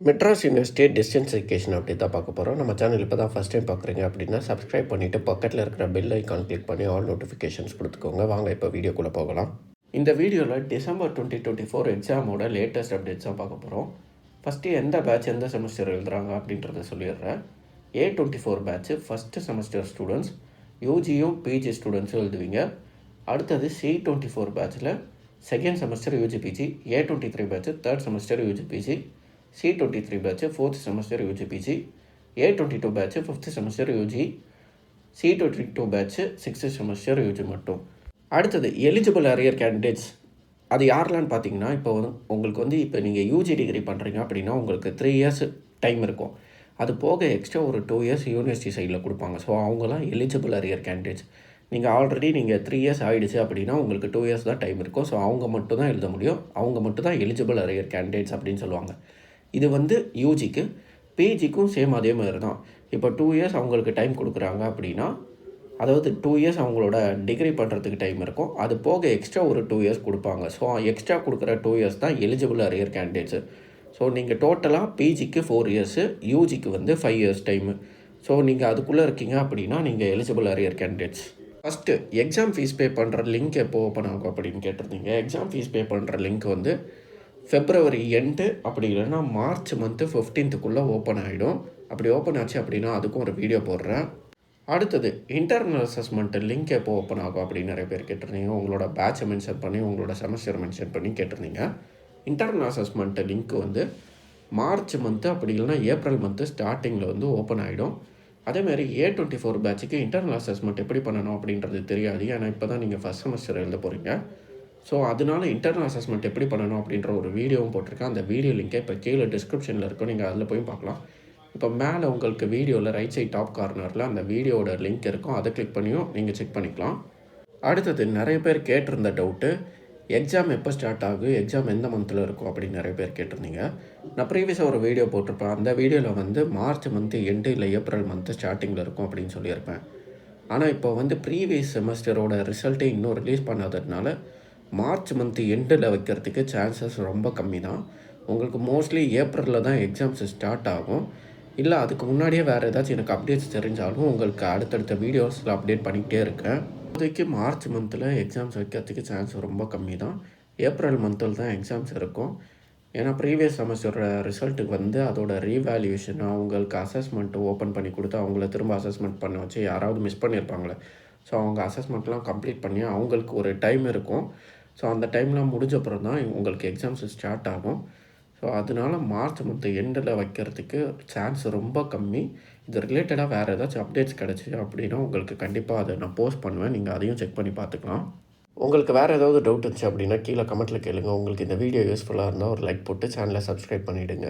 Madras university distance education அப்படி தான் பார்க்க போகிறோம். நம்ம சேனல் இப்போ தான் ஃபஸ்ட் டைம் பார்க்குறீங்க அப்படின்னா சப்ஸ்கிரைப் பண்ணிவிட்டு பக்கத்தில் இருக்கிற பெல் ஐக்கான் கிளிக் பண்ணி ஆல் நோட்டிஃபிகேஷன்ஸ் கொடுத்துக்கோங்க. வாங்க இப்போ வீடியோக்குள்ளே போகலாம். இந்த வீடியோவில் டிசம்பர் 2024 எக்ஸாமோட லேட்டஸ்ட் அப்டேட்ஸ் தான் பார்க்க போகிறோம். ஃபஸ்ட்டு எந்த பேட்ச் எந்த செமஸ்டர் எழுதுகிறாங்க அப்படின்றத சொல்லிடுறேன். A24 batch first semester students, யூஜியும் பிஜி ஸ்டூடெண்ட்ஸும் எழுதுவீங்க. அடுத்தது C24 பேட்சில் second semester UG PG, A23 batch third semester UG PG, C23 batch fourth semester UG PG, A22 batch fifth semester UG, C22 batch sixth semester UG மட்டும். அடுத்தது எலிஜிபிள் அரியர் கேண்டிடேட்ஸ், அது யாரெலான்னு பார்த்தீங்கன்னா, இப்போ உங்களுக்கு இப்போ நீங்கள் யூஜி டிகிரி பண்ணுறீங்க அப்படின்னா உங்களுக்கு 3 இயர்ஸ் டைம் இருக்கும். அது போக எக்ஸ்ட்ரா ஒரு 2 இயர்ஸ் யூனிவர்சிட்டி சைடில் கொடுப்பாங்க. ஸோ அவங்களாம் எலிஜிபிள் அரியர் கேண்டிடேட்ஸ். நீங்கள் 3 இயர்ஸ் ஆகிடுச்சு அப்படின்னா உங்களுக்கு 2 இயர்ஸ் தான் டைம் இருக்கும். ஸோ அவங்க மட்டும் தான் எழுத முடியும். அவங்க மட்டும் தான் எலிஜிபிள் அரியர் கேண்டிடேட்ஸ் அப்படின்னு சொல்லுவாங்க. இது யூஜிக்கு. பிஜிக்கும் சேம் அதே மாதிரி தான். இப்போ 2 இயர்ஸ் அவங்களுக்கு டைம் கொடுக்குறாங்க அப்படின்னா, அதாவது 2 இயர்ஸ் அவங்களோட டிகிரி பண்ணுறதுக்கு டைம் இருக்கும். அது போக எக்ஸ்ட்ரா ஒரு 2 இயர்ஸ் கொடுப்பாங்க. ஸோ எக்ஸ்ட்ரா கொடுக்குற 2 இயர்ஸ் தான் எலிஜிபிள் அரியர் கேண்டிடேட்ஸு. ஸோ நீங்கள் டோட்டலாக பிஜிக்கு 4 இயர்ஸு, யூஜிக்கு 5 இயர்ஸ் டைமு. ஸோ நீங்கள் அதுக்குள்ளே இருக்கீங்க அப்படின்னா நீங்கள் eligible arrear candidates. First exam fees pay பண்ணுற லிங்க் எப்போ ஓப்பன் ஆகும் அப்படின்னு கேட்டிருந்தீங்க. எக்ஸாம் ஃபீஸ் பே பண்ணுற லிங்க் February எண்டு அப்படி இல்லைன்னா March 15th ஓப்பன் ஆகிடும். அப்படி ஓப்பன் ஆச்சு அப்படின்னா அதுக்கும் ஒரு வீடியோ போடுறேன். அடுத்தது இன்டர்னல் அசஸ்மெண்ட்டு லிங்க் எப்போ ஓப்பன் ஆகும் அப்படின்னு நிறைய பேர் கேட்டிருந்தீங்க. உங்களோட பேட்சை மென்ஷன் பண்ணி உங்களோட செமஸ்டர் மென்ஷன் பண்ணி கேட்டிருந்தீங்க. இன்டர்னல் அசஸ்மெண்ட்டு லிங்க் March அப்படி இல்லைனா April ஸ்டார்டிங்கில் ஓப்பன் ஆகிடும். அதேமாதிரி A24 பேட்சுக்கு இன்டர்னல் அசஸ்மெண்ட் எப்படி பண்ணணும் அப்படின்றது தெரியாது. ஏன்னா இப்போ தான் நீங்கள் ஃபஸ்ட் செமஸ்டர் எழுத போகிறீங்க. ஸோ அதனால இன்டர்னல் அசஸ்மெண்ட் எப்படி பண்ணணும் அப்படின்ற ஒரு வீடியோவும் போட்டிருக்கேன். அந்த வீடியோ லிங்கை இப்போ கீழே டிஸ்கிரிப்ஷனில் இருக்கும். நீங்கள் அதில் போய் பார்க்கலாம். இப்போ மேலே உங்களுக்கு வீடியோவில் ரைட் சைட் டாப் கார்னரில் அந்த வீடியோட லிங்க் இருக்கும். அதை கிளிக் பண்ணியும் நீங்கள் செக் பண்ணிக்கலாம். அடுத்தது நிறைய பேர் கேட்டிருந்த டவுட்டு, எக்ஸாம் எப்போ ஸ்டார்ட் ஆகுது, எக்ஸாம் எந்த மந்தில் இருக்கும் அப்படின்னு நிறைய பேர் கேட்டிருந்தீங்க. நான் ப்ரீவியஸாக ஒரு வீடியோ போட்டிருப்பேன். அந்த வீடியோவில் March எண்டு இல்லை April ஸ்டார்டிங்கில் இருக்கும் அப்படின்னு சொல்லியிருப்பேன். ஆனால் இப்போ ப்ரீவியஸ் செமஸ்டரோட ரிசல்ட்டே இன்னும் ரிலீஸ் பண்ணாததுனால March எண்டில் வைக்கிறதுக்கு சான்சஸ் ரொம்ப கம்மி தான். உங்களுக்கு மோஸ்ட்லி ஏப்ரலில் தான் எக்ஸாம்ஸ் ஸ்டார்ட் ஆகும். இல்லை அதுக்கு முன்னாடியே வேறு ஏதாச்சும் எனக்கு அப்டேட்ஸ் தெரிஞ்சாலும் உங்களுக்கு அடுத்தடுத்த வீடியோஸில் அப்டேட் பண்ணிக்கிட்டே இருக்கேன். இப்போதைக்கு March எக்ஸாம்ஸ் வைக்கிறதுக்கு சான்ஸ் ரொம்ப கம்மி தான். April தான் எக்ஸாம்ஸ் இருக்கும். ஏன்னா ப்ரீவியஸ் செமஸ்டரோட ரிசல்ட்டுக்கு அதோட ரீவேல்யூஷன், அவங்களுக்கு அசஸ்மெண்ட் ஓப்பன் பண்ணி கொடுத்து அவங்கள திரும்ப அசஸ்மெண்ட் பண்ண வச்சு யாராவது மிஸ் பண்ணியிருப்பாங்களே. ஸோ அவங்க அசஸ்மெண்ட்லாம் கம்ப்ளீட் பண்ணி அவங்களுக்கு ஒரு டைம் இருக்கும். ஸோ அந்த டைம்லாம் முடிஞ்சப்புறம் தான் உங்களுக்கு எக்ஸாம்ஸ் ஸ்டார்ட் ஆகும். ஸோ அதனால March எண்டில் வைக்கிறதுக்கு சான்ஸ் ரொம்ப கம்மி. இது ரிலேட்டடாக வேறு ஏதாச்சும் அப்டேட்ஸ் கிடச்சி அப்படின்னா உங்களுக்கு கண்டிப்பாக அதை நான் போஸ்ட் பண்ணுவேன். நீங்கள் அதையும் செக் பண்ணி பார்த்துக்கலாம். உங்களுக்கு வேறு ஏதாவது டவுட் இருந்துச்சு அப்படின்னா கீழே கமெண்ட்டில் கேளுங்க. உங்களுக்கு இந்த வீடியோ யூஸ்ஃபுல்லாக இருந்தால் ஒரு லைக் போட்டு சேனலை சப்ஸ்கிரைப் பண்ணிவிடுங்க.